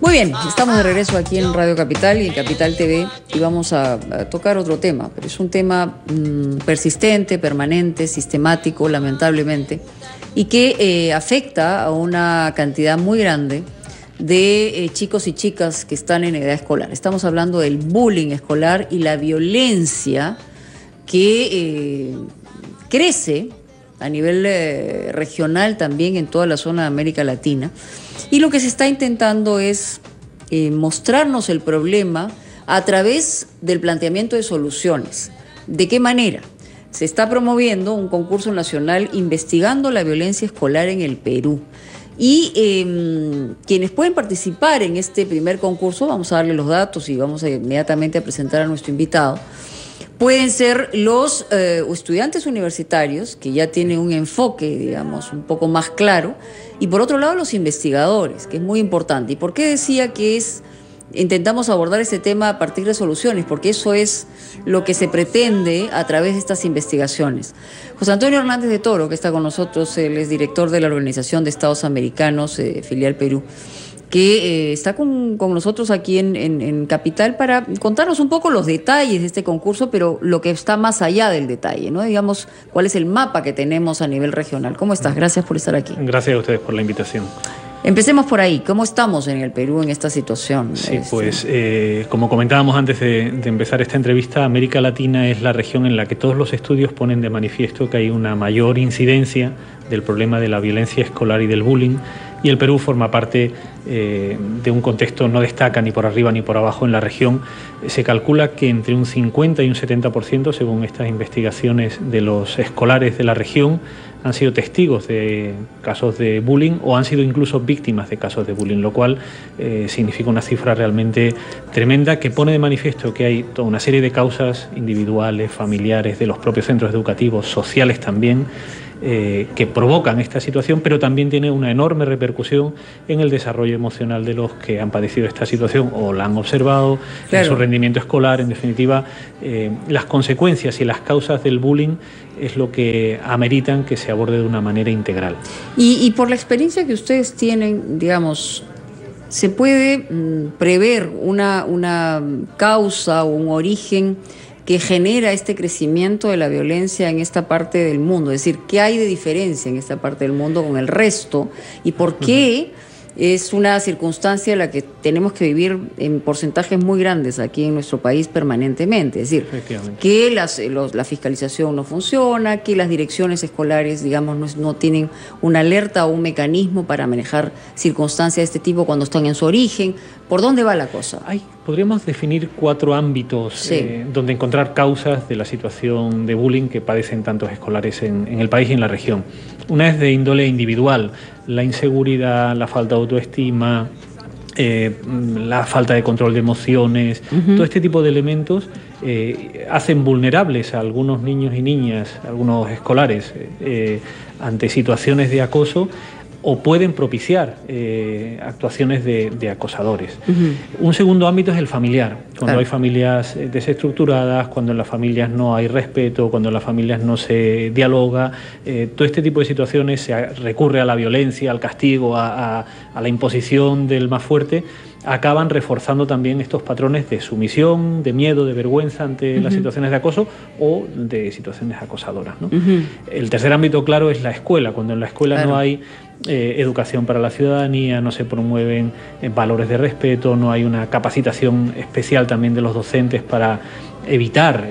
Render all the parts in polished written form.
Muy bien, estamos de regreso aquí en Radio Capital y en Capital TV y vamos a tocar otro tema, pero es un tema persistente, permanente, sistemático, lamentablemente, y que afecta a una cantidad muy grande de chicos y chicas que están en edad escolar. Estamos hablando del bullying escolar y la violencia que crece a nivel regional también en toda la zona de América Latina. Y lo que se está intentando es mostrarnos el problema a través del planteamiento de soluciones. ¿De qué manera? Se está promoviendo un concurso nacional investigando la violencia escolar en el Perú. Y quienes pueden participar en este primer concurso, vamos a darle los datos y vamos inmediatamente a presentar a nuestro invitado, pueden ser los estudiantes universitarios, que ya tienen un enfoque, digamos, un poco más claro, y por otro lado los investigadores, que es muy importante. ¿Y por qué decía que intentamos abordar este tema a partir de soluciones? Porque eso es lo que se pretende a través de estas investigaciones. José Antonio Hernández de Toro, que está con nosotros, él es director de la Organización de Estados Americanos, filial Perú, que está con nosotros aquí en Capital para contarnos un poco los detalles de este concurso, pero lo que está más allá del detalle, ¿no? Digamos, cuál es el mapa que tenemos a nivel regional. ¿Cómo estás? Gracias por estar aquí. Gracias a ustedes por la invitación. Empecemos por ahí. ¿Cómo estamos en el Perú en esta situación? Sí, pues como comentábamos antes de empezar esta entrevista, América Latina es la región en la que todos los estudios ponen de manifiesto que hay una mayor incidencia del problema de la violencia escolar y del bullying, y el Perú forma parte de un contexto, no destaca ni por arriba ni por abajo en la región. Se calcula que entre un 50 y un 70%, según estas investigaciones, de los escolares de la región han sido testigos de casos de bullying o han sido incluso víctimas de casos de bullying, lo cual significa una cifra realmente tremenda que pone de manifiesto que hay toda una serie de causas individuales, familiares, de los propios centros educativos, sociales también, que provocan esta situación, pero también tiene una enorme repercusión en el desarrollo emocional de los que han padecido esta situación o la han observado, claro, en su rendimiento escolar. En definitiva, las consecuencias y las causas del bullying es lo que ameritan que se aborde de una manera integral. Y por la experiencia que ustedes tienen, digamos, ¿se puede prever una causa o un origen que genera este crecimiento de la violencia en esta parte del mundo? Es decir, ¿qué hay de diferencia en esta parte del mundo con el resto? ¿Y por qué es una circunstancia en la que tenemos que vivir en porcentajes muy grandes aquí en nuestro país permanentemente? Es decir, que la fiscalización no funciona, que las direcciones escolares, digamos, no tienen una alerta o un mecanismo para manejar circunstancias de este tipo cuando están en su origen. ¿Por dónde va la cosa? Podríamos definir 4 ámbitos donde encontrar causas de la situación de bullying que padecen tantos escolares en el país y en la región. Una es de índole individual: la inseguridad, la falta de autoestima, la falta de control de emociones. Todo este tipo de elementos hacen vulnerables a algunos niños y niñas, algunos escolares, ante situaciones de acoso, o pueden propiciar actuaciones de acosadores. Un segundo ámbito es el familiar, cuando hay familias desestructuradas, cuando en las familias no hay respeto, cuando en las familias no se dialoga. Todo este tipo de situaciones se recurre a la violencia, al castigo, a la imposición del más fuerte, acaban reforzando también estos patrones de sumisión, de miedo, de vergüenza ante las situaciones de acoso o de situaciones acosadoras, ¿no? El tercer ámbito, claro, es la escuela. Cuando en la escuela no hay educación para la ciudadanía, no se promueven valores de respeto, no hay una capacitación especial también de los docentes para evitar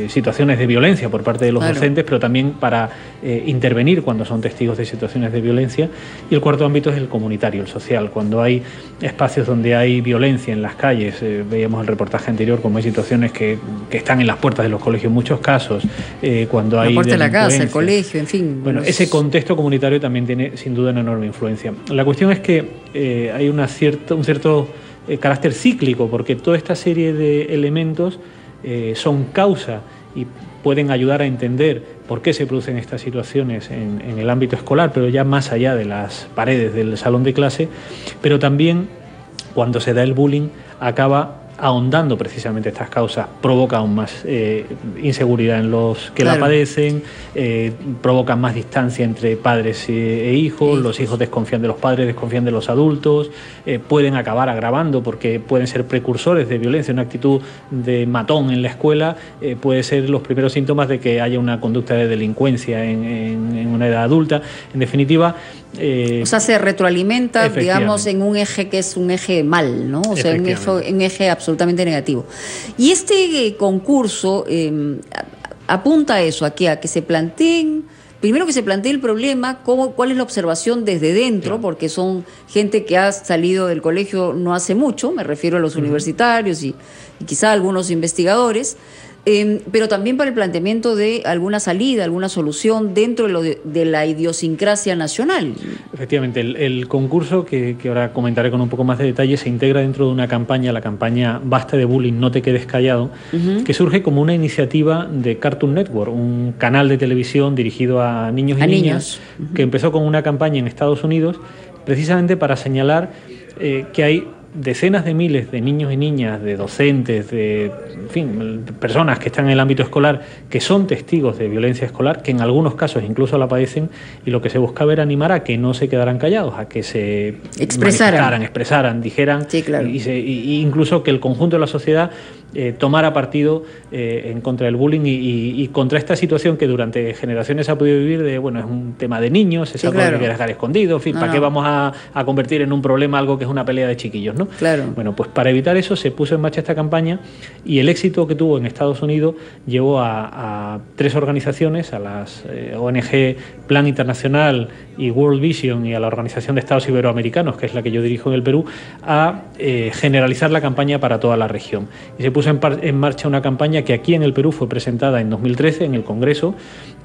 situaciones de violencia por parte de los docentes, pero también para intervenir cuando son testigos de situaciones de violencia. Y el cuarto ámbito es el comunitario, el social. Cuando hay espacios donde hay violencia en las calles, veíamos el reportaje anterior, como hay situaciones que están en las puertas de los colegios en muchos casos, cuando hay la puerta de la casa, el colegio, en fin. Bueno, ese contexto comunitario también tiene sin duda una enorme influencia. La cuestión es que hay un cierto carácter cíclico, porque toda esta serie de elementos son causa y pueden ayudar a entender por qué se producen estas situaciones en el ámbito escolar, pero ya más allá de las paredes del salón de clase. Pero también, cuando se da el bullying, acaba ahondando precisamente estas causas, provoca aún más inseguridad en los que la padecen, provoca más distancia entre padres e hijos, los hijos desconfían de los padres, desconfían de los adultos, pueden acabar agravando porque pueden ser precursores de violencia, una actitud de matón en la escuela puede ser los primeros síntomas de que haya una conducta de delincuencia en una edad adulta. En definitiva... o sea, se retroalimenta, digamos, en un eje que es un eje mal, ¿no? O sea, un eje absolutamente negativo. Y este concurso apunta a eso, a que se planteen, primero que se plantee el problema, cuál es la observación desde dentro, porque son gente que ha salido del colegio no hace mucho, me refiero a los universitarios y quizá algunos investigadores, pero también para el planteamiento de alguna salida, alguna solución dentro de la idiosincrasia nacional. Efectivamente, el concurso, que ahora comentaré con un poco más de detalle, se integra dentro de una campaña, la campaña Basta de Bullying, no te quedes callado, que surge como una iniciativa de Cartoon Network, un canal de televisión dirigido a niños y niñas, que empezó con una campaña en Estados Unidos, precisamente para señalar que hay decenas de miles de niños y niñas, de docentes, de personas que están en el ámbito escolar, que son testigos de violencia escolar, que en algunos casos incluso la padecen, y lo que se buscaba era animar a que no se quedaran callados, a que se expresaran, dijeran, y incluso que el conjunto de la sociedad tomara partido en contra del bullying y contra esta situación que durante generaciones ha podido vivir de, bueno, es un tema de niños, es algo que hay que dejar escondido, ¿para qué vamos a convertir en un problema algo que es una pelea de chiquillos, ¿no? Bueno, pues para evitar eso se puso en marcha esta campaña y el éxito que tuvo en Estados Unidos llevó a 3 organizaciones, a las ONG Plan Internacional y World Vision y a la Organización de Estados Iberoamericanos, que es la que yo dirijo en el Perú, a generalizar la campaña para toda la región. Y se puso en marcha una campaña que aquí en el Perú fue presentada en 2013 en el Congreso,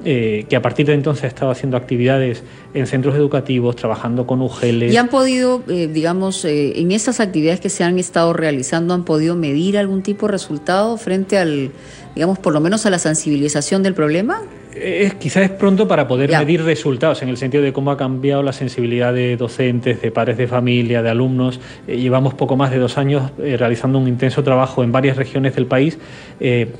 que a partir de entonces ha estado haciendo actividades en centros educativos, trabajando con UGELes. ¿Y han podido, digamos, en esas actividades que se han estado realizando, han podido medir algún tipo de resultado frente al, digamos, por lo menos a la sensibilización del problema? Quizás es pronto para poder medir resultados en el sentido de cómo ha cambiado la sensibilidad de docentes, de padres de familia, de alumnos. Llevamos poco más de 2 años realizando un intenso trabajo en varias regiones del país,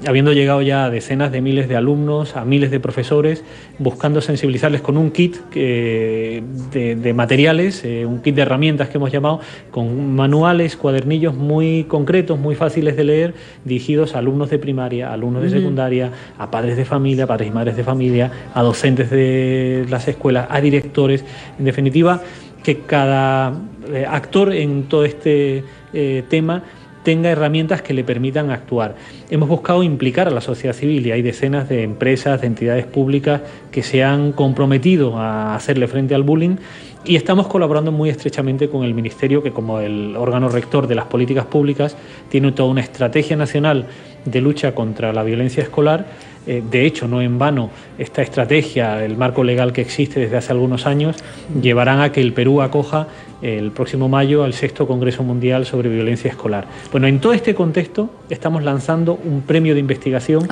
habiendo llegado ya a decenas de miles de alumnos, a miles de profesores, buscando sensibilizarles con un kit de materiales, un kit de herramientas que hemos llamado, con manuales, cuadernillos muy concretos, muy fáciles de leer, dirigidos a alumnos de primaria, a alumnos de secundaria, a padres de familia, padres y madres de familia, a docentes de las escuelas, a directores, en definitiva, que cada actor en todo este tema tenga herramientas que le permitan actuar. Hemos buscado implicar a la sociedad civil y hay decenas de empresas, de entidades públicas que se han comprometido a hacerle frente al bullying y estamos colaborando muy estrechamente con el Ministerio, que como el órgano rector de las políticas públicas tiene toda una estrategia nacional de lucha contra la violencia escolar. De hecho, no en vano, esta estrategia, el marco legal que existe desde hace algunos años, llevarán a que el Perú acoja el próximo mayo al 6º Congreso Mundial sobre Violencia Escolar. Bueno, en todo este contexto estamos lanzando un premio de investigación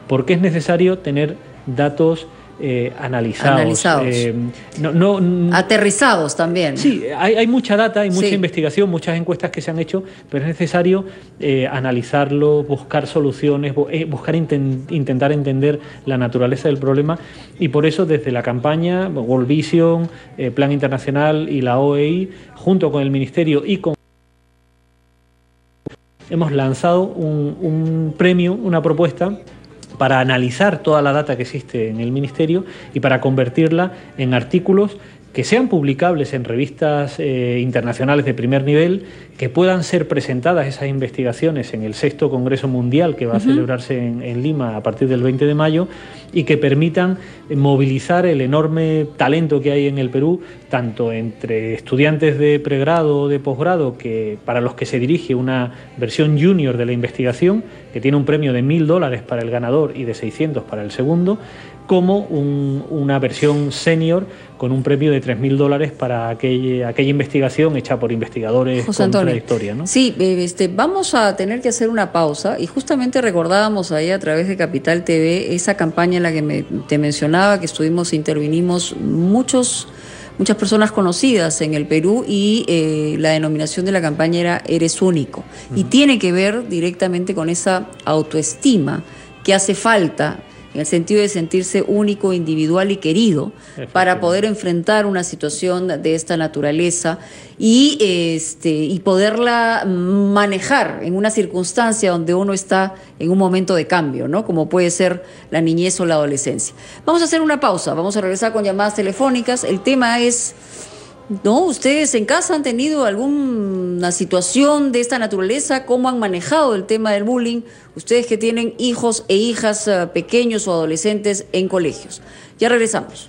porque es necesario tener datos analizados. Aterrizados también. Sí, hay mucha data, hay mucha investigación, muchas encuestas que se han hecho, pero es necesario analizarlo, buscar soluciones, intentar entender la naturaleza del problema y por eso desde la campaña World Vision, Plan Internacional y la OEI, junto con el Ministerio y con hemos lanzado un premio, una propuesta para analizar toda la data que existe en el Ministerio y para convertirla en artículos que sean publicables en revistas internacionales de primer nivel, que puedan ser presentadas esas investigaciones en el 6º Congreso Mundial que va a celebrarse en Lima a partir del 20 de mayo y que permitan movilizar el enorme talento que hay en el Perú, tanto entre estudiantes de pregrado o de posgrado, que para los que se dirige una versión junior de la investigación, que tiene un premio de $1.000 para el ganador y de 600 para el segundo, como una versión senior con un premio de $3.000 para aquella investigación hecha por investigadores con trayectoria, ¿no? Sí, vamos a tener que hacer una pausa y justamente recordábamos ahí a través de Capital TV esa campaña en la que te mencionaba, que intervinimos muchos muchas personas conocidas en el Perú y la denominación de la campaña era Eres Único. Y tiene que ver directamente con esa autoestima que hace falta en el sentido de sentirse único, individual y querido para poder enfrentar una situación de esta naturaleza y poderla manejar en una circunstancia donde uno está en un momento de cambio, ¿no? Como puede ser la niñez o la adolescencia. Vamos a hacer una pausa, vamos a regresar con llamadas telefónicas. El tema es, ¿no? ¿Ustedes en casa han tenido alguna situación de esta naturaleza? ¿Cómo han manejado el tema del bullying? Ustedes que tienen hijos e hijas pequeños o adolescentes en colegios. Ya regresamos.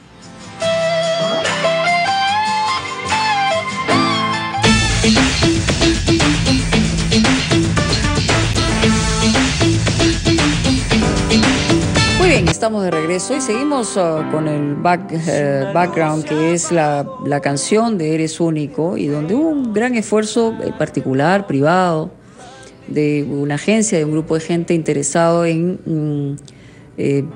Muy bien, estamos de regreso y seguimos con el background, que es la canción de Eres Único, y donde hubo un gran esfuerzo particular, privado, de una agencia, de un grupo de gente interesado en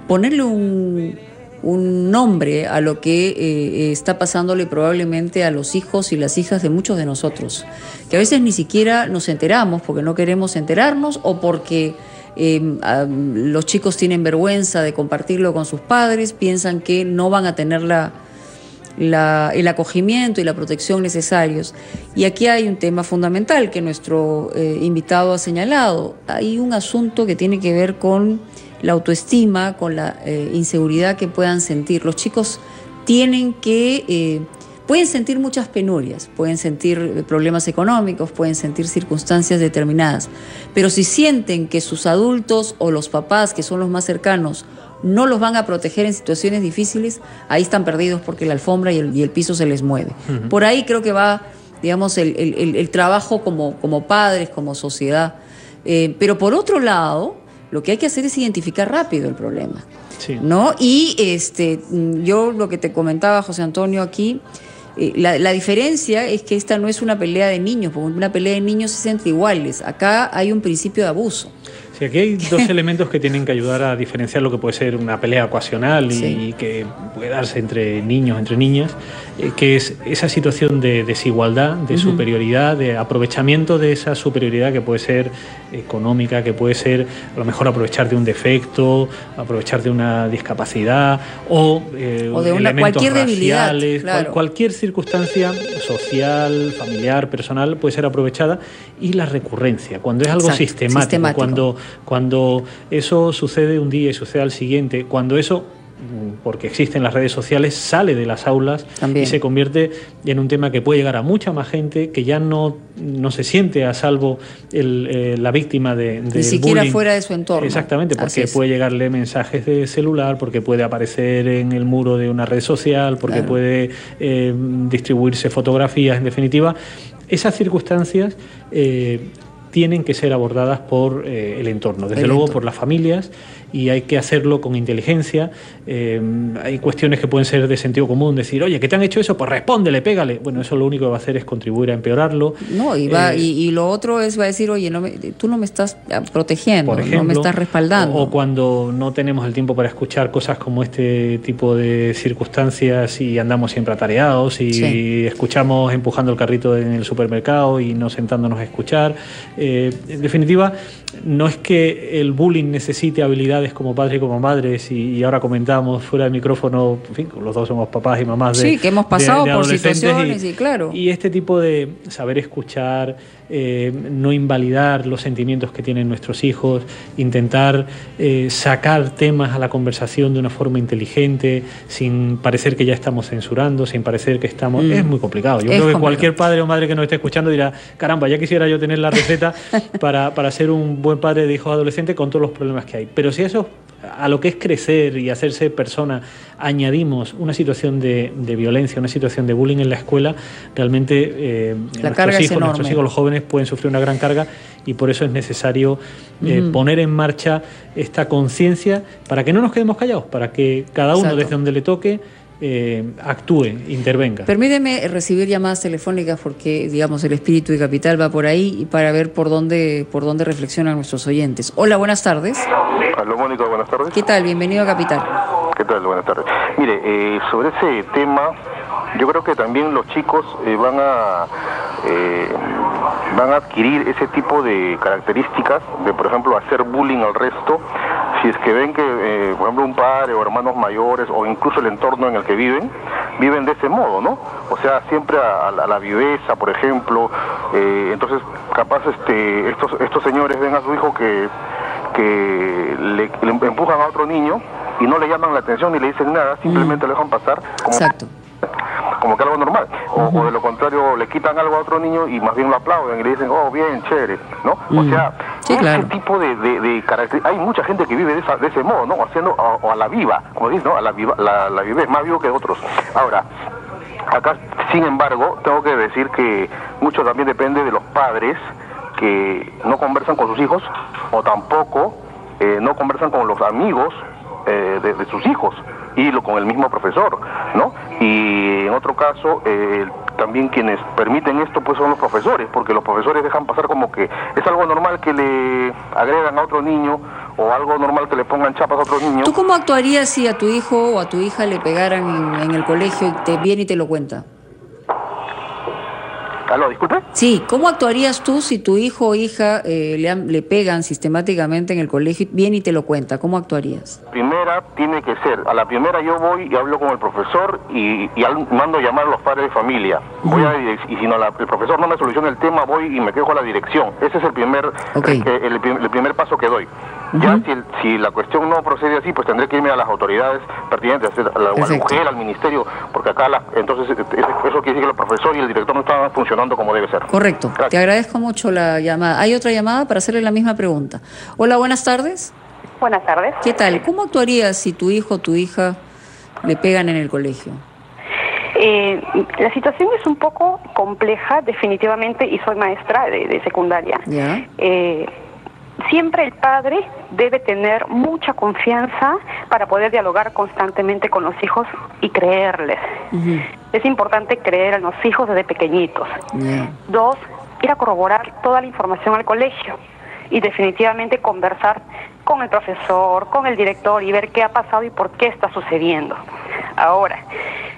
ponerle un nombre a lo que está pasándole probablemente a los hijos y las hijas de muchos de nosotros, que a veces ni siquiera nos enteramos porque no queremos enterarnos o porque los chicos tienen vergüenza de compartirlo con sus padres, piensan que no van a tener el acogimiento y la protección necesarios. Y aquí hay un tema fundamental que nuestro invitado ha señalado. Hay un asunto que tiene que ver con la autoestima, con la inseguridad que puedan sentir. Los chicos tienen que... pueden sentir muchas penurias, pueden sentir problemas económicos, pueden sentir circunstancias determinadas, pero si sienten que sus adultos o los papás, que son los más cercanos, no los van a proteger en situaciones difíciles, ahí están perdidos porque la alfombra y el piso se les mueve. Por ahí creo que va, digamos, el trabajo como padres, como sociedad. Pero por otro lado, lo que hay que hacer es identificar rápido el problema. Sí. ¿No? Y yo lo que te comentaba, José Antonio, aquí, la diferencia es que esta no es una pelea de niños, porque una pelea de niños es entre iguales. Acá hay un principio de abuso. Sí, aquí hay dos elementos que tienen que ayudar a diferenciar lo que puede ser una pelea ocasional y que puede darse entre niños, entre niñas, que es esa situación de desigualdad, de superioridad, de aprovechamiento de esa superioridad que puede ser económica, que puede ser a lo mejor aprovechar de un defecto, aprovechar de una discapacidad o de cualquier debilidad, claro. Cualquier circunstancia social, familiar, personal puede ser aprovechada, y la recurrencia, cuando es algo sistemático. Cuando eso sucede un día y sucede al siguiente, cuando eso, porque existen las redes sociales, sale de las aulas también, y se convierte en un tema que puede llegar a mucha más gente, que ya no se siente a salvo la víctima del bullying. Ni siquiera fuera de su entorno. Exactamente, porque puede llegarle mensajes de celular, porque puede aparecer en el muro de una red social, porque puede distribuirse fotografías, en definitiva. Esas circunstancias tienen que ser abordadas por el entorno, desde luego por las familias, y hay que hacerlo con inteligencia. Hay cuestiones que pueden ser de sentido común, decir, oye, ¿qué te han hecho eso? Pues respóndele, pégale. Bueno, eso lo único que va a hacer es contribuir a empeorarlo. No, y lo otro va a decir, oye, tú no me estás protegiendo, por ejemplo, no me estás respaldando. O cuando no tenemos el tiempo para escuchar cosas como este tipo de circunstancias y andamos siempre atareados y escuchamos empujando el carrito en el supermercado y no sentándonos a escuchar. En definitiva, no es que el bullying necesite habilidades como padres y como madres, y ahora comentábamos fuera del micrófono, en fin, los dos somos papás y mamás de que hemos pasado por situaciones y claro. Y este tipo de saber escuchar, no invalidar los sentimientos que tienen nuestros hijos, intentar sacar temas a la conversación de una forma inteligente, sin parecer que ya estamos censurando, sin parecer que estamos... Es muy complicado. Yo creo que cualquier padre o madre que nos esté escuchando dirá, caramba, ya quisiera yo tener la receta para ser un buen padre de hijos adolescentes con todos los problemas que hay. Pero si eso, a lo que es crecer y hacerse persona, añadimos una situación de violencia, una situación de bullying en la escuela, realmente nuestros hijos, los jóvenes, pueden sufrir una gran carga, y por eso es necesario poner en marcha esta conciencia para que no nos quedemos callados, para que cada uno desde donde le toque actúe, intervenga. Permíteme recibir llamadas telefónicas porque, digamos, el espíritu de Capital va por ahí, y para ver por dónde reflexionan nuestros oyentes. Hola, buenas tardes. Aló, Mónica, buenas tardes. ¿Qué tal? Bienvenido a Capital. ¿Qué tal? Buenas tardes. Mire, sobre ese tema, Yo creo que también los chicos van a adquirir ese tipo de características de, por ejemplo, hacer bullying al resto, si es que ven que, por ejemplo, un padre o hermanos mayores o incluso el entorno en el que viven de ese modo, ¿no? O sea, siempre a la viveza, por ejemplo. Entonces, capaz estos señores ven a su hijo que le empujan a otro niño y no le llaman la atención ni le dicen nada, simplemente lo dejan pasar como que algo normal, o de lo contrario le quitan algo a otro niño y más bien lo aplauden y le dicen, oh, bien, chévere, ¿no? O sea, ese tipo de carácter, hay mucha gente que vive de ese modo, ¿no? Haciendo o a la viva, como dices, ¿no? A la viva, la vive más vivo que otros. Ahora, acá, sin embargo, tengo que decir que mucho también depende de los padres que no conversan con sus hijos o tampoco no conversan con los amigos de sus hijos y con el mismo profesor, ¿no? Y en otro caso, también quienes permiten esto pues son los profesores, porque los profesores dejan pasar como que es algo normal que le agredan a otro niño o algo normal que le pongan chapas a otro niño. ¿Tú cómo actuarías si a tu hijo o a tu hija le pegaran en el colegio y viene y te lo cuenta? ¿Aló, disculpe? Sí, ¿cómo actuarías tú si tu hijo o hija le pegan sistemáticamente en el colegio, viene y te lo cuenta? ¿Cómo actuarías? Primera tiene que ser, a la primera yo voy y hablo con el profesor y mando a llamar a los padres de familia. Y si no, el profesor no me soluciona el tema, voy y me quejo a la dirección. Ese es el primer paso que doy. Ya si la cuestión no procede así, pues tendré que irme a las autoridades pertinentes, a la UGEL, al ministerio, porque acá entonces eso quiere decir que el profesor y el director no están funcionando como debe ser. Correcto. Gracias. Te agradezco mucho la llamada. ¿Hay otra llamada para hacerle la misma pregunta? Hola, buenas tardes. Buenas tardes. ¿Qué tal? ¿Cómo actuarías si tu hijo o tu hija le pegan en el colegio? La situación es un poco compleja, definitivamente, y soy maestra de secundaria. ¿Ya? Siempre el padre debe tener mucha confianza para poder dialogar constantemente con los hijos y creerles. Es importante creer en los hijos desde pequeñitos. 2, ir a corroborar toda la información al colegio y definitivamente conversar con el profesor, con el director y ver qué ha pasado y por qué está sucediendo. Ahora,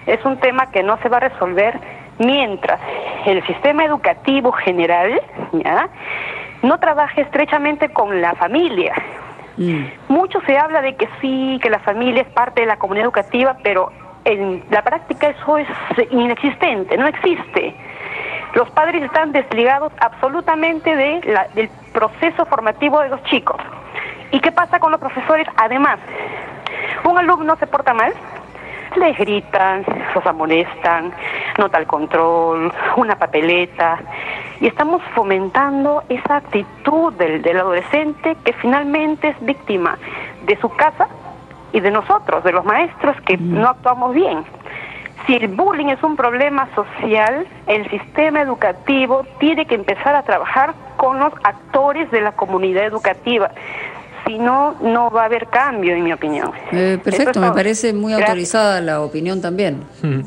es un tema que no se va a resolver mientras el sistema educativo general, ¿ya?, no trabaje estrechamente con la familia. Mucho se habla de que sí, que la familia es parte de la comunidad educativa, pero en la práctica eso es inexistente, no existe. Los padres están desligados absolutamente del proceso formativo de los chicos. ¿Y qué pasa con los profesores? Además, un alumno se porta mal, les gritan, los amonestan, nota al control, una papeleta, y estamos fomentando esa actitud del adolescente que finalmente es víctima de su casa y de nosotros, de los maestros que no actuamos bien. Si el bullying es un problema social, el sistema educativo tiene que empezar a trabajar con los actores de la comunidad educativa. Si no, no va a haber cambio, en mi opinión. Perfecto, me parece muy autorizada la opinión también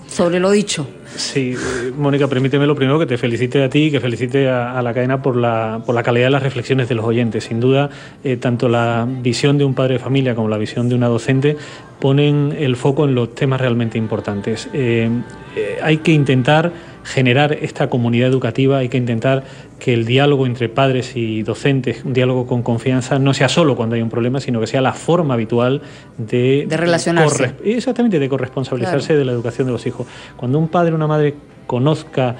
sobre lo dicho. Sí, Mónica, permíteme lo primero que te felicite a ti y que felicite a la cadena por la calidad de las reflexiones de los oyentes. Sin duda, tanto la visión de un padre de familia como la visión de una docente ponen el foco en los temas realmente importantes. Hay que intentar generar esta comunidad educativa, hay que intentar que el diálogo entre padres y docentes, un diálogo con confianza, no sea solo cuando hay un problema, sino que sea la forma habitual de relacionarse. Exactamente, de corresponsabilizarse de la educación de los hijos. Cuando un padre o una madre conozca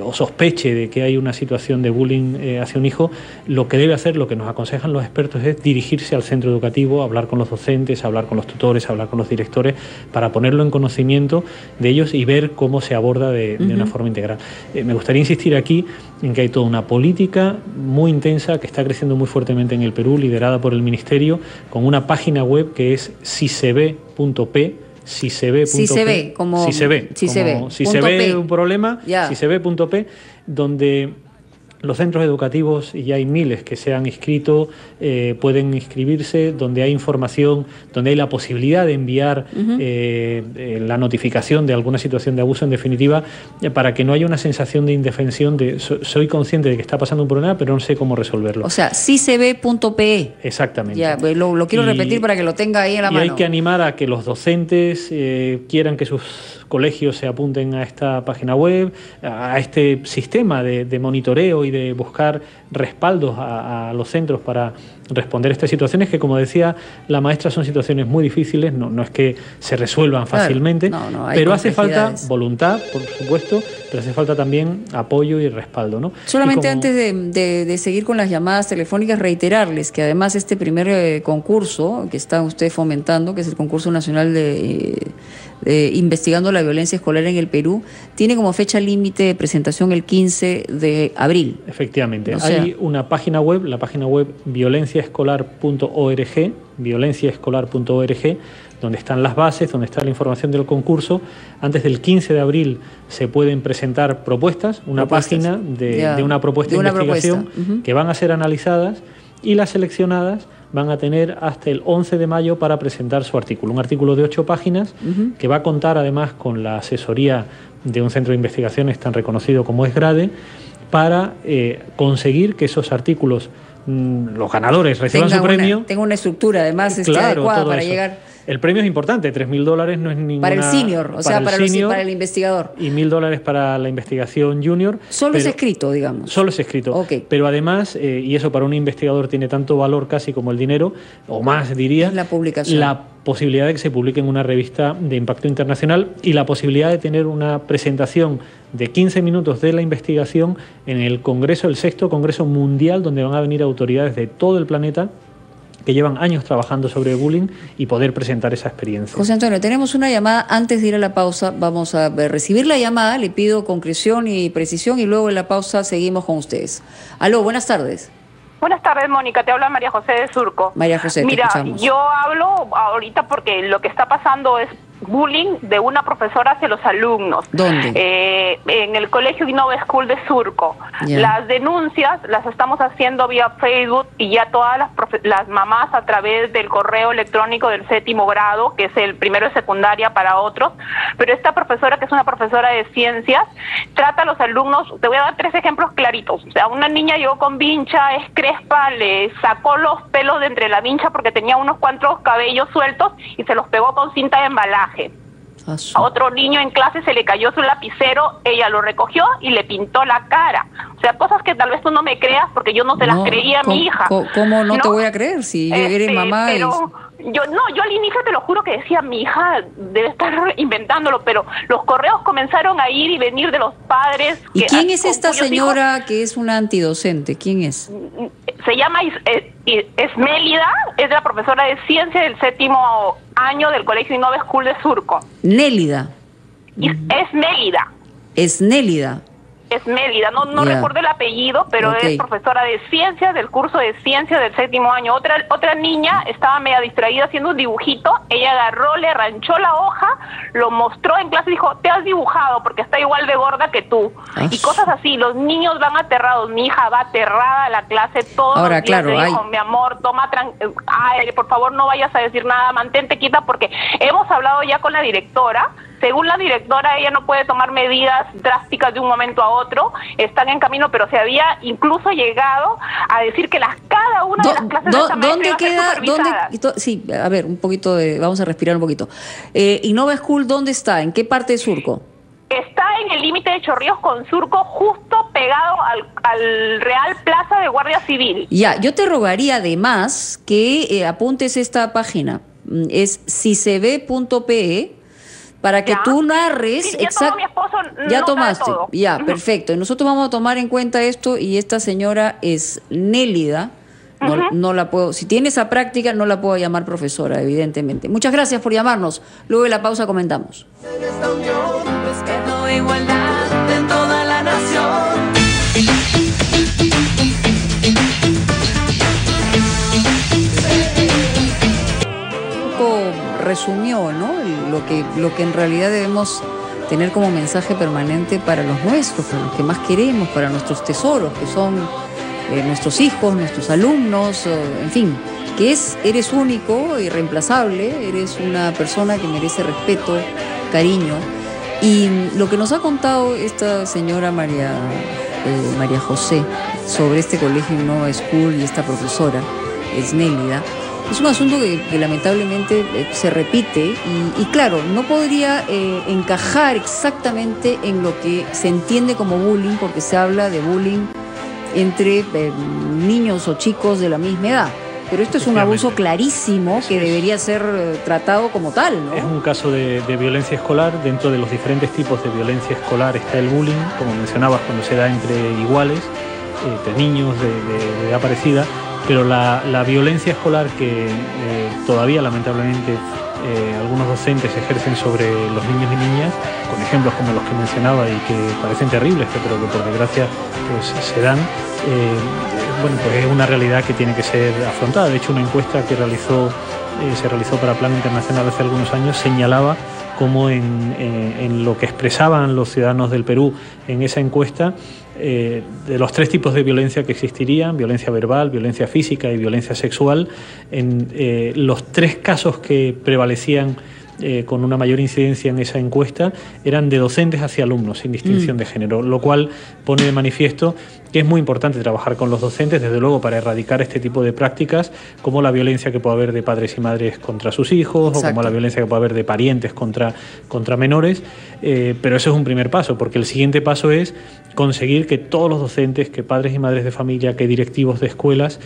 o sospeche de que hay una situación de bullying hacia un hijo, lo que debe hacer, lo que nos aconsejan los expertos, es dirigirse al centro educativo, hablar con los docentes, hablar con los tutores, hablar con los directores, para ponerlo en conocimiento de ellos y ver cómo se aborda de una forma integral. Me gustaría insistir aquí en que hay toda una política muy intensa que está creciendo muy fuertemente en el Perú, liderada por el Ministerio, con una página web que es siseve.p. Si se ve un problema, si se ve.p, donde los centros educativos, y hay miles que se han inscrito, pueden inscribirse, donde hay información, donde hay la posibilidad de enviar la notificación de alguna situación de abuso, en definitiva, para que no haya una sensación de indefensión de soy consciente de que está pasando un problema, pero no sé cómo resolverlo. O sea, siseve.pe. Exactamente. Ya, lo quiero repetir para que lo tenga ahí en la mano. Y hay que animar a que los docentes quieran que sus colegios se apunten a esta página web, a este sistema de monitoreo y de buscar respaldos a los centros para responder a estas situaciones que, como decía la maestra, son situaciones muy difíciles, no es que se resuelvan fácilmente, pero hace falta voluntad, por supuesto, pero hace falta también apoyo y respaldo, ¿no? Solamente antes de seguir con las llamadas telefónicas, reiterarles que además este primer concurso que está usted fomentando, que es el concurso nacional de Investigando la Violencia Escolar en el Perú, tiene como fecha límite de presentación el 15 de abril. Efectivamente. Hay una página web, la página web violenciaescolar.org, donde están las bases, donde está la información del concurso. Antes del 15 de abril se pueden presentar propuestas, una página de una propuesta de investigación que van a ser analizadas, y las seleccionadas van a tener hasta el 11 de mayo para presentar su artículo. Un artículo de 8 páginas que va a contar además con la asesoría de un centro de investigaciones tan reconocido como es GRADE, para conseguir que esos artículos, los ganadores, reciban su premio. Tenga una estructura además adecuada para llegar. El premio es importante, $3.000 no es ninguna... Para el senior, o sea, para el investigador. Y $1.000 para la investigación junior. Solo es escrito, digamos. Solo es escrito. Pero además, y eso para un investigador tiene tanto valor casi como el dinero, o más diría, la publicación. La posibilidad de que se publique en una revista de impacto internacional y la posibilidad de tener una presentación de 15 minutos de la investigación en el Congreso, el 6º Congreso Mundial, donde van a venir autoridades de todo el planeta que llevan años trabajando sobre bullying y poder presentar esa experiencia. José Antonio, tenemos una llamada. Antes de ir a la pausa, vamos a recibir la llamada. Le pido concreción y precisión y luego en la pausa seguimos con ustedes. Aló, buenas tardes. Buenas tardes, Mónica. Te habla María José de Surco. María José, mira, yo hablo ahorita porque lo que está pasando es bullying de una profesora hacia los alumnos. ¿Dónde? En el Colegio Innova School de Surco. Las denuncias las estamos haciendo vía Facebook y ya todas las mamás a través del correo electrónico del 7º grado, que es el primero de secundaria para otros. Pero esta profesora, que es una profesora de ciencias, trata a los alumnos. Te voy a dar 3 ejemplos claritos. O sea, una niña llegó con vincha, es crespa, le sacó los pelos de entre la vincha porque tenía unos cuantos cabellos sueltos y se los pegó con cinta de embalaje. A otro niño en clase se le cayó su lapicero, ella lo recogió y le pintó la cara. O sea, cosas que tal vez tú no me creas porque yo no se las creía a mi hija. ¿Cómo no te voy a creer si eres mamá? Pero yo al inicio te lo juro que decía, mi hija debe estar inventándolo, pero los correos comenzaron a ir y venir de los padres. ¿Y quién es esta señora que es una antidocente? ¿Quién es? Se llama Esmélida, es la profesora de ciencia del 7º año del Colegio Innova School de Surco. Nélida. Esmélida. Esnélida. Esmélida, no recuerdo el apellido, pero es profesora de ciencias del curso de ciencias del 7º año. Otra niña estaba media distraída haciendo un dibujito, ella agarró, le arranchó la hoja, lo mostró en clase y dijo, te has dibujado porque está igual de gorda que tú. Y cosas así, los niños van aterrados, mi hija va aterrada a la clase todos los días. Le dijo, mi amor, toma por favor no vayas a decir nada, mantente quieta, porque hemos hablado ya con la directora. Según la directora, ella no puede tomar medidas drásticas de un momento a otro, están en camino, pero se había incluso llegado a decir que cada una de las clases de esta maestra iba a ser supervisada. Sí, a ver, vamos a respirar un poquito. Innova School, ¿dónde está? ¿En qué parte de Surco? Está en el límite de Chorrillos con Surco, justo pegado al Real Plaza de Guardia Civil. Ya, yo te rogaría además que apuntes esta página, es siseve.pe, para que tú narres. Sí, mi esposo ya tomaste, todo. Ya, perfecto. Y nosotros vamos a tomar en cuenta esto, y esta señora es Nélida. No la puedo, si tiene esa práctica, no la puedo llamar profesora, evidentemente. Muchas gracias por llamarnos. Luego de la pausa comentamos. En esta unión respeto e igualdad de toda la nación. Resumió, ¿no? Lo que en realidad debemos tener como mensaje permanente para los nuestros, para los que más queremos, para nuestros tesoros, que son nuestros hijos, nuestros alumnos, en fin, que eres único, irreemplazable, eres una persona que merece respeto, cariño. Y lo que nos ha contado esta señora María José sobre este Colegio Innova School y esta profesora, Esmélida, Es un asunto que lamentablemente se repite y claro, no podría encajar exactamente en lo que se entiende como bullying, porque se habla de bullying entre niños o chicos de la misma edad. Pero esto es un abuso clarísimo que debería ser tratado como tal, ¿no? Es un caso de violencia escolar. Dentro de los diferentes tipos de violencia escolar está el bullying, como mencionabas, cuando se da entre iguales, entre niños de edad parecida. Pero la violencia escolar que todavía lamentablemente algunos docentes ejercen sobre los niños y niñas, con ejemplos como los que mencionaba y que parecen terribles, pero que por desgracia pues se dan, bueno, pues es una realidad que tiene que ser afrontada. De hecho, una encuesta que se realizó para Plan Internacional hace algunos años señalaba cómo en lo que expresaban los ciudadanos del Perú en esa encuesta, de los 3 tipos de violencia que existirían, violencia verbal, violencia física y violencia sexual, en los 3 casos que prevalecían con una mayor incidencia en esa encuesta eran de docentes hacia alumnos, sin distinción de género, lo cual pone de manifiesto que es muy importante trabajar con los docentes, desde luego, para erradicar este tipo de prácticas, como la violencia que puede haber de padres y madres contra sus hijos, o como la violencia que puede haber de parientes contra menores, pero eso es un primer paso, porque el siguiente paso es conseguir que todos los docentes, que padres y madres de familia, que directivos de escuelas,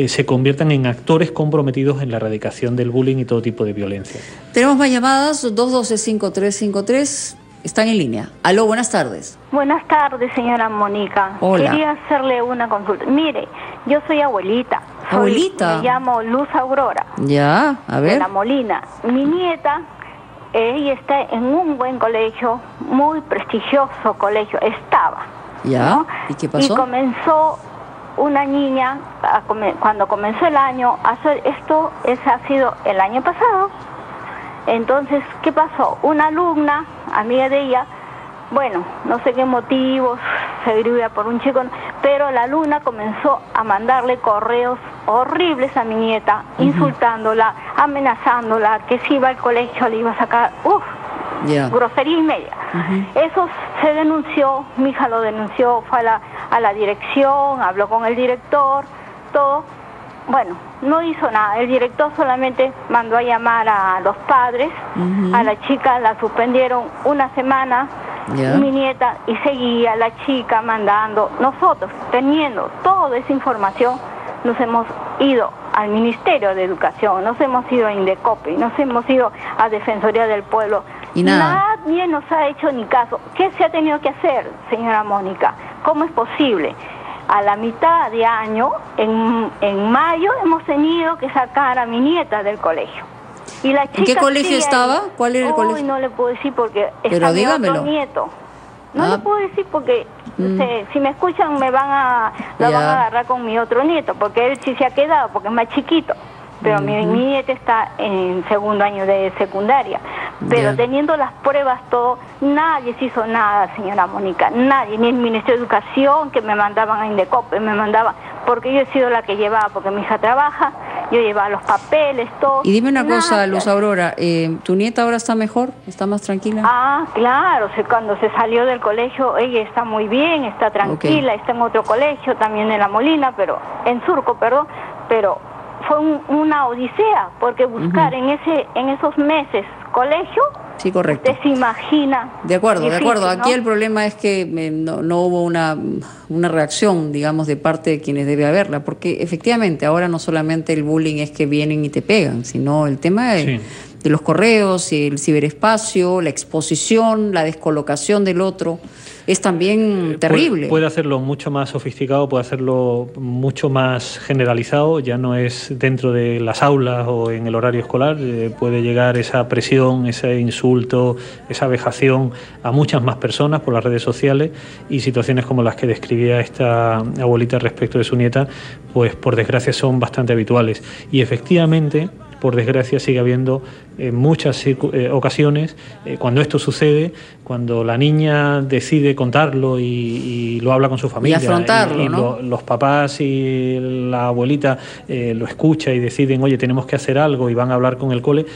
se conviertan en actores comprometidos en la erradicación del bullying y todo tipo de violencia. Tenemos más llamadas, 212-5353, están en línea. Aló, buenas tardes. Buenas tardes, señora Mónica. Hola. Quería hacerle una consulta. Mire, yo soy abuelita. ¿Abuelita? Me llamo Luz Aurora. Ya, a ver. De La Molina. Mi nieta, ella está en un buen colegio, muy prestigioso colegio, estaba. Ya, ¿no? ¿Y qué pasó? Y comenzó una niña, cuando comenzó el año, ese ha sido el año pasado. Entonces, ¿qué pasó? Una alumna, amiga de ella, bueno, no sé qué motivos, se escribía por un chico, pero la alumna comenzó a mandarle correos horribles a mi nieta, insultándola, amenazándola, que si iba al colegio le iba a sacar, grosería y media. Eso se denunció, mi hija lo denunció, fue a la dirección, habló con el director, todo. Bueno, no hizo nada, el director solamente mandó a llamar a los padres, a la chica la suspendieron una semana, mi nieta, y seguía la chica mandando. Nosotros, teniendo toda esa información, nos hemos ido al Ministerio de Educación, nos hemos ido a Indecopi, nos hemos ido a Defensoría del Pueblo. Y nada. Nadie nos ha hecho ni caso. ¿Qué se ha tenido que hacer, señora Mónica? ¿Cómo es posible? A la mitad de año, en mayo, hemos tenido que sacar a mi nieta del colegio. Y la chica, ¿en qué colegio estaba? ¿Cuál era el colegio? No le puedo decir porque pero está dígamelo. Mi otro nieto. No le puedo decir porque si me escuchan lo van a agarrar con mi otro nieto, porque él sí se ha quedado, porque es más chiquito. Pero mi nieta está en 2º año de secundaria. Pero teniendo las pruebas, todo, nadie se hizo nada, señora Mónica. Nadie, ni el Ministerio de Educación, que me mandaban a Indecopi, me mandaban, porque yo he sido la que llevaba, porque mi hija trabaja, yo llevaba los papeles, todo. Y dime una cosa, Luz Aurora, ¿tu nieta ahora está mejor? ¿Está más tranquila? Ah, claro, cuando se salió del colegio, ella está muy bien, está tranquila, está en otro colegio, también en La Molina, en Surco, pero fue una odisea, porque buscar en esos meses colegio, sí, correcto. Usted se imagina. De acuerdo, difícil, de acuerdo. Aquí ¿no? el problema es que no hubo una reacción, digamos, de parte de quienes debe haberla, porque efectivamente ahora no solamente el bullying es que vienen y te pegan, sino el tema de los correos, el ciberespacio, la exposición, la descolocación del otro, es también terrible. Puede hacerlo mucho más sofisticado, puede hacerlo mucho más generalizado, ya no es dentro de las aulas o en el horario escolar, puede llegar esa presión, ese insulto, esa vejación a muchas más personas por las redes sociales, y situaciones como las que describía esta abuelita respecto de su nieta, pues por desgracia son bastante habituales. Y efectivamente, por desgracia, sigue habiendo muchas ocasiones cuando esto sucede, cuando la niña decide contarlo y lo habla con su familia, y afrontarlo, ¿no? Los papás y la abuelita lo escucha y deciden, oye, tenemos que hacer algo, y van a hablar con el cole.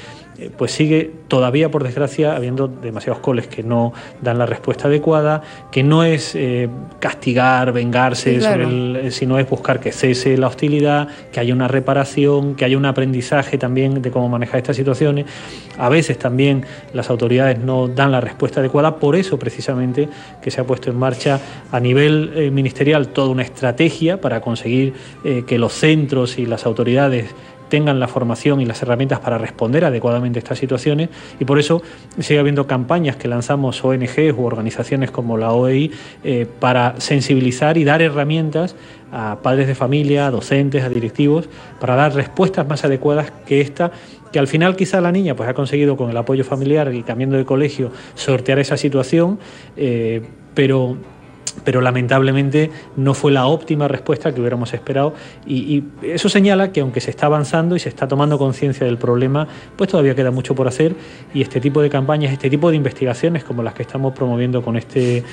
pues sigue todavía, por desgracia, habiendo demasiados coles que no dan la respuesta adecuada, que no es castigar, vengarse, sí, claro, sino es buscar que cese la hostilidad, que haya una reparación, que haya un aprendizaje también de cómo manejar estas situaciones. A veces también las autoridades no dan la respuesta adecuada, por eso precisamente que se ha puesto en marcha a nivel ministerial toda una estrategia para conseguir que los centros y las autoridades tengan la formación y las herramientas para responder adecuadamente a estas situaciones, y por eso sigue habiendo campañas que lanzamos ONGs u organizaciones como la OEI para sensibilizar y dar herramientas a padres de familia, a docentes, a directivos, para dar respuestas más adecuadas que esta, que al final quizá la niña pues ha conseguido con el apoyo familiar y cambiando de colegio sortear esa situación, pero lamentablemente no fue la óptima respuesta que hubiéramos esperado, y eso señala que aunque se está avanzando y se está tomando conciencia del problema, pues todavía queda mucho por hacer, y este tipo de campañas, este tipo de investigaciones como las que estamos promoviendo con este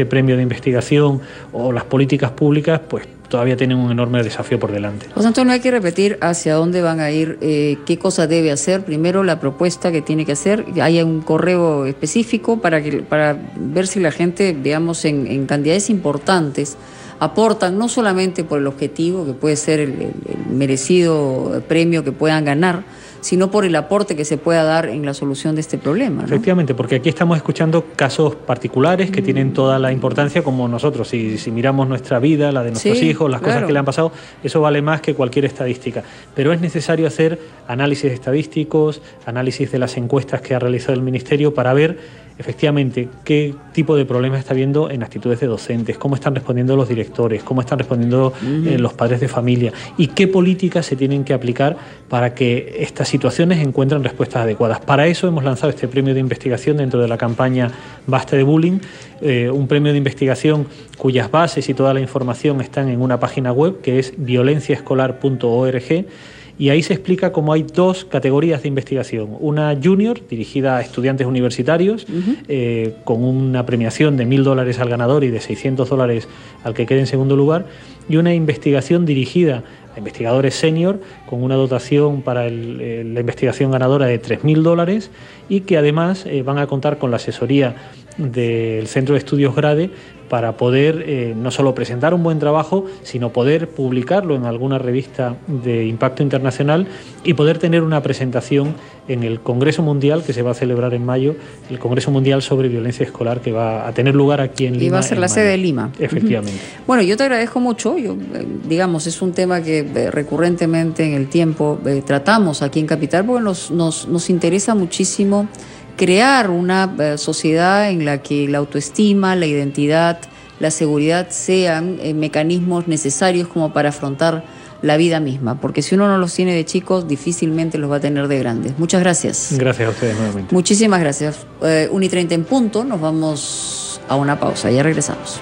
premio de investigación, o las políticas públicas, pues todavía tienen un enorme desafío por delante. José Antonio, hay que repetir hacia dónde van a ir, qué cosa debe hacer. Primero, la propuesta que tiene que hacer. Hay un correo específico para ver si la gente, veamos, en cantidades importantes, aportan no solamente por el objetivo, que puede ser el merecido premio que puedan ganar, sino por el aporte que se pueda dar en la solución de este problema, ¿no? Efectivamente, porque aquí estamos escuchando casos particulares que tienen toda la importancia, como nosotros. Si miramos nuestra vida, la de nuestros hijos, las cosas que le han pasado, eso vale más que cualquier estadística. Pero es necesario hacer análisis estadísticos, análisis de las encuestas que ha realizado el Ministerio, para ver efectivamente qué tipo de problemas está habiendo en actitudes de docentes, cómo están respondiendo los directores, cómo están respondiendo los padres de familia, y qué políticas se tienen que aplicar para que estas situaciones encuentren respuestas adecuadas. Para eso hemos lanzado este premio de investigación dentro de la campaña Basta de Bullying, un premio de investigación cuyas bases y toda la información están en una página web que es violenciaescolar.org. Y ahí se explica cómo hay dos categorías de investigación. Una junior, dirigida a estudiantes universitarios, con una premiación de $1.000 al ganador y de $600 al que quede en segundo lugar, y una investigación dirigida a investigadores senior, con una dotación para la investigación ganadora de $3.000, y que además van a contar con la asesoría del Centro de Estudios Grade para poder no solo presentar un buen trabajo, sino poder publicarlo en alguna revista de impacto internacional y poder tener una presentación en el Congreso Mundial que se va a celebrar en mayo, el Congreso Mundial sobre Violencia Escolar, que va a tener lugar aquí en Lima. Y va a ser la sede de Lima. Efectivamente. Bueno, yo te agradezco mucho. Digamos, es un tema que recurrentemente en el tiempo tratamos aquí en Capital, porque nos interesa muchísimo crear una sociedad en la que la autoestima, la identidad, la seguridad sean mecanismos necesarios como para afrontar la vida misma, porque si uno no los tiene de chicos, difícilmente los va a tener de grandes. Muchas gracias. Gracias a ustedes nuevamente. Muchísimas gracias. 1:30 en punto, nos vamos a una pausa, ya regresamos.